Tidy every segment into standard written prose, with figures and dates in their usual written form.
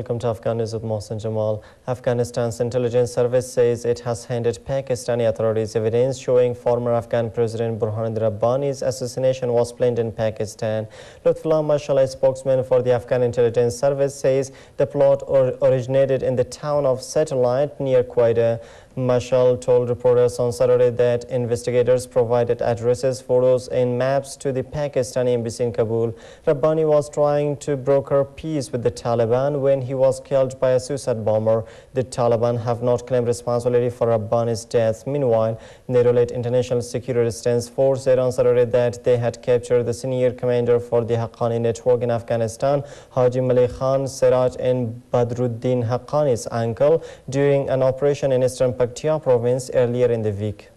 Welcome to Afghan News with Mohsen Jamal. Afghanistan's intelligence service says it has handed Pakistani authorities evidence showing former Afghan President Burhan Rabbani's assassination was planned in Pakistan. Lutfullah Mashal, a spokesman for the Afghan intelligence service, says the plot originated in the town of Satellite near Quetta. Mashal told reporters on Saturday that investigators provided addresses, photos and maps to the Pakistani embassy in Kabul. Rabbani was trying to broker peace with the Taliban when he was killed by a suicide bomber. The Taliban have not claimed responsibility for Rabbani's death. Meanwhile, NATO-led International Security Assistance Force said on Saturday that they had captured the senior commander for the Haqqani network in Afghanistan, Haji Malik Khan Siraj and Badruddin Haqqani's uncle, during an operation in eastern Paktia province earlier in the week.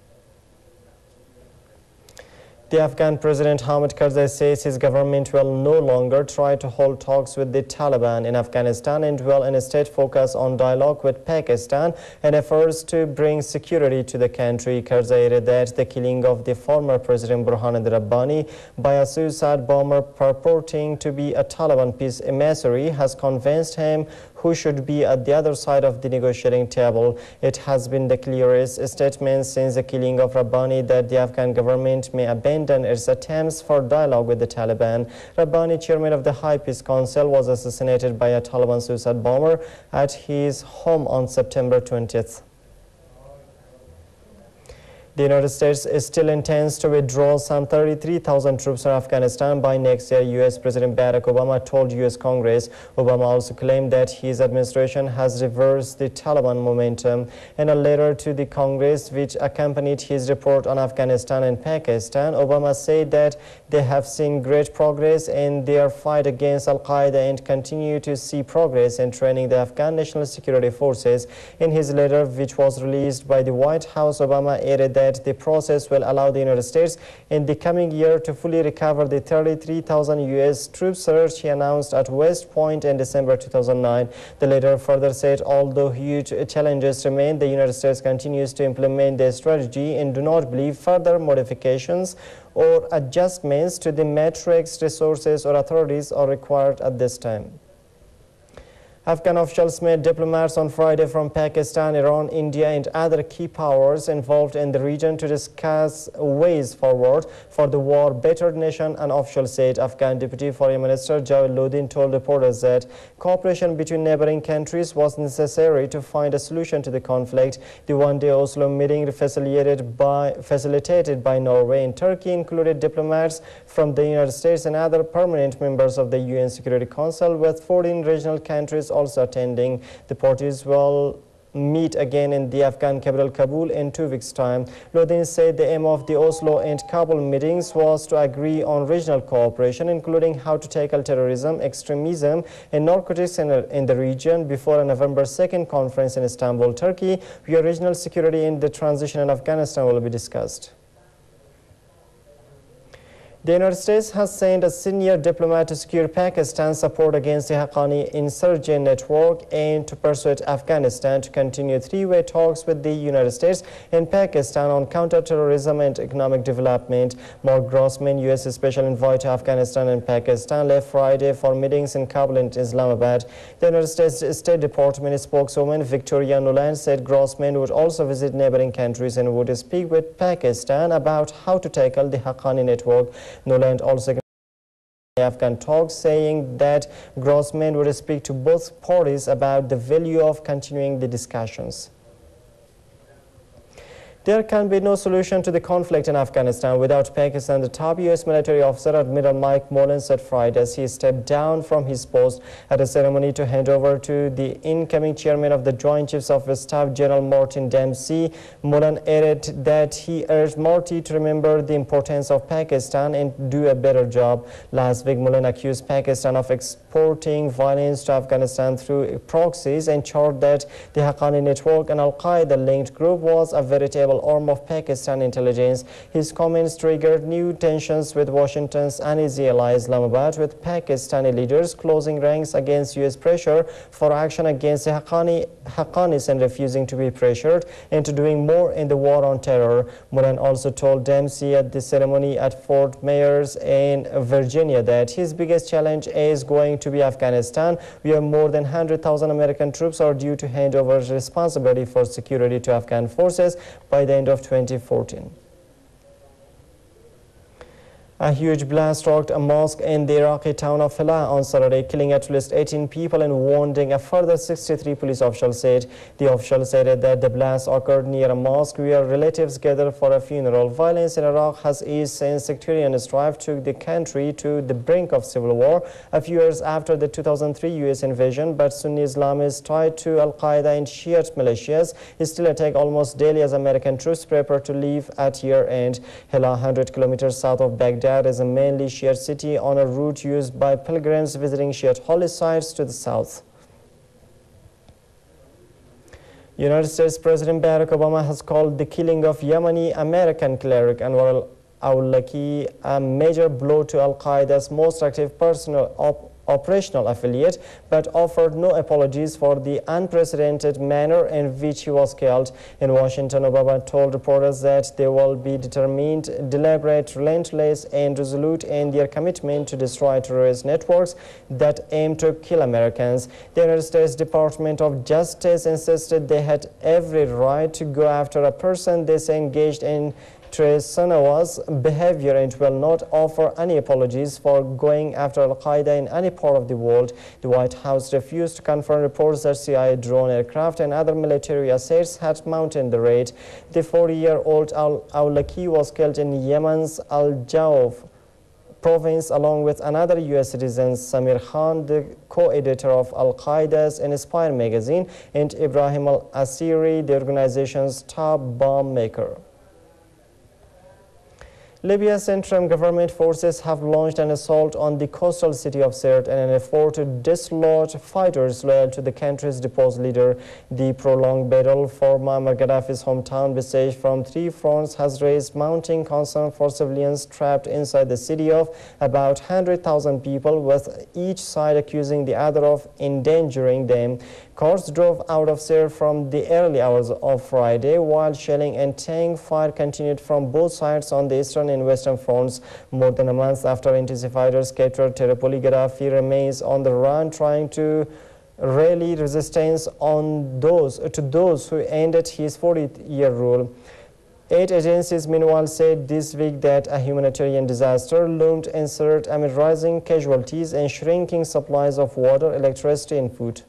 The Afghan President Hamid Karzai says his government will no longer try to hold talks with the Taliban in Afghanistan and will instead focus on dialogue with Pakistan and efforts to bring security to the country. Karzai added that the killing of the former President Burhan Rabbani by a suicide bomber purporting to be a Taliban peace emissary has convinced him who should be at the other side of the negotiating table. It has been the clearest statement since the killing of Rabbani that the Afghan government may abandon its attempts for dialogue with the Taliban. Rabbani, chairman of the High Peace Council, was assassinated by a Taliban suicide bomber at his home on September 20th. The United States still intends to withdraw some 33,000 troops from Afghanistan by next year, U.S. President Barack Obama told U.S. Congress. Obama also claimed that his administration has reversed the Taliban momentum. In a letter to the Congress, which accompanied his report on Afghanistan and Pakistan, Obama said that they have seen great progress in their fight against Al-Qaeda and continue to see progress in training the Afghan National Security Forces. In his letter, which was released by the White House, Obama added that the process will allow the United States in the coming year to fully recover the 33,000 U.S. troops surge he announced at West Point in December 2009. The letter further said, although huge challenges remain, the United States continues to implement their strategy and do not believe further modifications or adjustments to the matrix, resources or authorities are required at this time. Afghan officials met diplomats on Friday from Pakistan, Iran, India and other key powers involved in the region to discuss ways forward for the war-battered nation, an official said. Afghan Deputy Foreign Minister Jawed Lodin told reporters that cooperation between neighboring countries was necessary to find a solution to the conflict. The one-day Oslo meeting facilitated by Norway and Turkey included diplomats from the United States and other permanent members of the UN Security Council, with 14 regional countries also attending. The parties will meet again in the Afghan capital Kabul in 2 weeks' time. Lodin said the aim of the Oslo and Kabul meetings was to agree on regional cooperation, including how to tackle terrorism, extremism and narcotics in the region before a November 2nd conference in Istanbul, Turkey, where regional security and the transition in Afghanistan will be discussed. The United States has sent a senior diplomat to secure Pakistan's support against the Haqqani insurgent network and to persuade Afghanistan to continue three-way talks with the United States and Pakistan on counter-terrorism and economic development. Mark Grossman, U.S. Special Envoy to Afghanistan and Pakistan, left Friday for meetings in Kabul and Islamabad. The United States State Department spokeswoman Victoria Nuland said Grossman would also visit neighboring countries and would speak with Pakistan about how to tackle the Haqqani network. Nuland also Afghan talks, saying that Grossman would speak to both parties about the value of continuing the discussions. There can be no solution to the conflict in Afghanistan without Pakistan, the top U.S. military officer Admiral Mike Mullen said Friday as he stepped down from his post at a ceremony to hand over to the incoming chairman of the Joint Chiefs of Staff, General Martin Dempsey. Mullen added that he urged Marty to remember the importance of Pakistan and do a better job. Last week, Mullen accused Pakistan of exporting violence to Afghanistan through proxies and charged that the Haqqani network, an Al-Qaeda-linked group, was a veritable naval arm of Pakistan intelligence. His comments triggered new tensions with Washington's uneasy ally Islamabad, with Pakistani leaders closing ranks against U.S. pressure for action against the Haqqanis and refusing to be pressured into doing more in the war on terror. Moran also told Dempsey at the ceremony at Fort Myers in Virginia that his biggest challenge is going to be Afghanistan, where more than 100,000 American troops are due to hand over responsibility for security to Afghan forces by the end of 2014. A huge blast rocked a mosque in the Iraqi town of Hela on Saturday, killing at least 18 people and wounding a further 63, police officials said. The officials said that the blast occurred near a mosque where relatives gathered for a funeral. Violence in Iraq has eased since sectarian strife took the country to the brink of civil war a few years after the 2003 U.S. invasion, but Sunni Islamists tied to Al-Qaeda and Shiite militias still attack almost daily as American troops prepare to leave at year-end. Hela, 100 kilometers south of Baghdad, is a mainly Shiite city on a route used by pilgrims visiting Shiite holy sites to the south. United States President Barack Obama has called the killing of Yemeni American cleric Anwar al-Awlaki a major blow to Al-Qaeda's most active operational affiliate, but offered no apologies for the unprecedented manner in which he was killed. In Washington, Obama told reporters that they will be determined, deliberate, relentless, and resolute in their commitment to destroy terrorist networks that aim to kill Americans. The United States Department of Justice insisted they had every right to go after a person they say engaged in treasonous behavior and will not offer any apologies for going after Al-Qaeda in any part of the world. The White House refused to confirm reports that CIA drone aircraft and other military assets had mounted the raid. The 40-year-old al-Awlaki was killed in Yemen's Al-Jawf province along with another U.S. citizen, Samir Khan, the co-editor of Al-Qaeda's Inspire magazine, and Ibrahim al-Asiri, the organization's top bomb maker. Libya's interim government forces have launched an assault on the coastal city of Sirte in an effort to dislodge fighters loyal to the country's deposed leader. The prolonged battle for Muammar Gaddafi's hometown, besieged from three fronts, has raised mounting concern for civilians trapped inside the city of about 100,000 people, with each side accusing the other of endangering them. Cars drove out of Sirte from the early hours of Friday, while shelling and tank fire continued from both sides on the eastern and western fronts. More than a month after NTC fighters captured Tripoli, Gaddafi remains on the run, trying to rally resistance to those who ended his 40-year rule. Aid agencies meanwhile said this week that a humanitarian disaster loomed in Sirte amid rising casualties and shrinking supplies of water, electricity and food.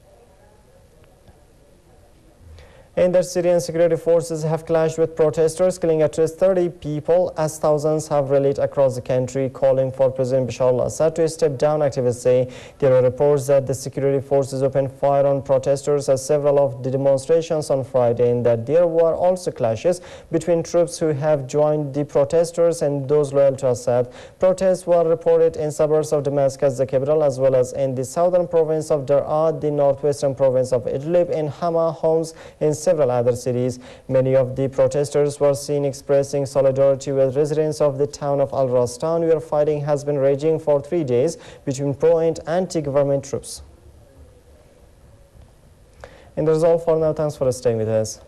And that Syrian security forces have clashed with protesters, killing at least 30 people as thousands have rallied across the country, calling for President Bashar al-Assad to step down. Activists say there are reports that the security forces opened fire on protesters at several of the demonstrations on Friday, and that there were also clashes between troops who have joined the protesters and those loyal to Assad. Protests were reported in suburbs of Damascus, the capital, as well as in the southern province of Daraa, the northwestern province of Idlib, and Hama, Homs, in several other cities. Many of the protesters were seen expressing solidarity with residents of the town of Al-Rastan, where fighting has been raging for 3 days between pro and anti-government troops. And that's all for now. Thanks for staying with us.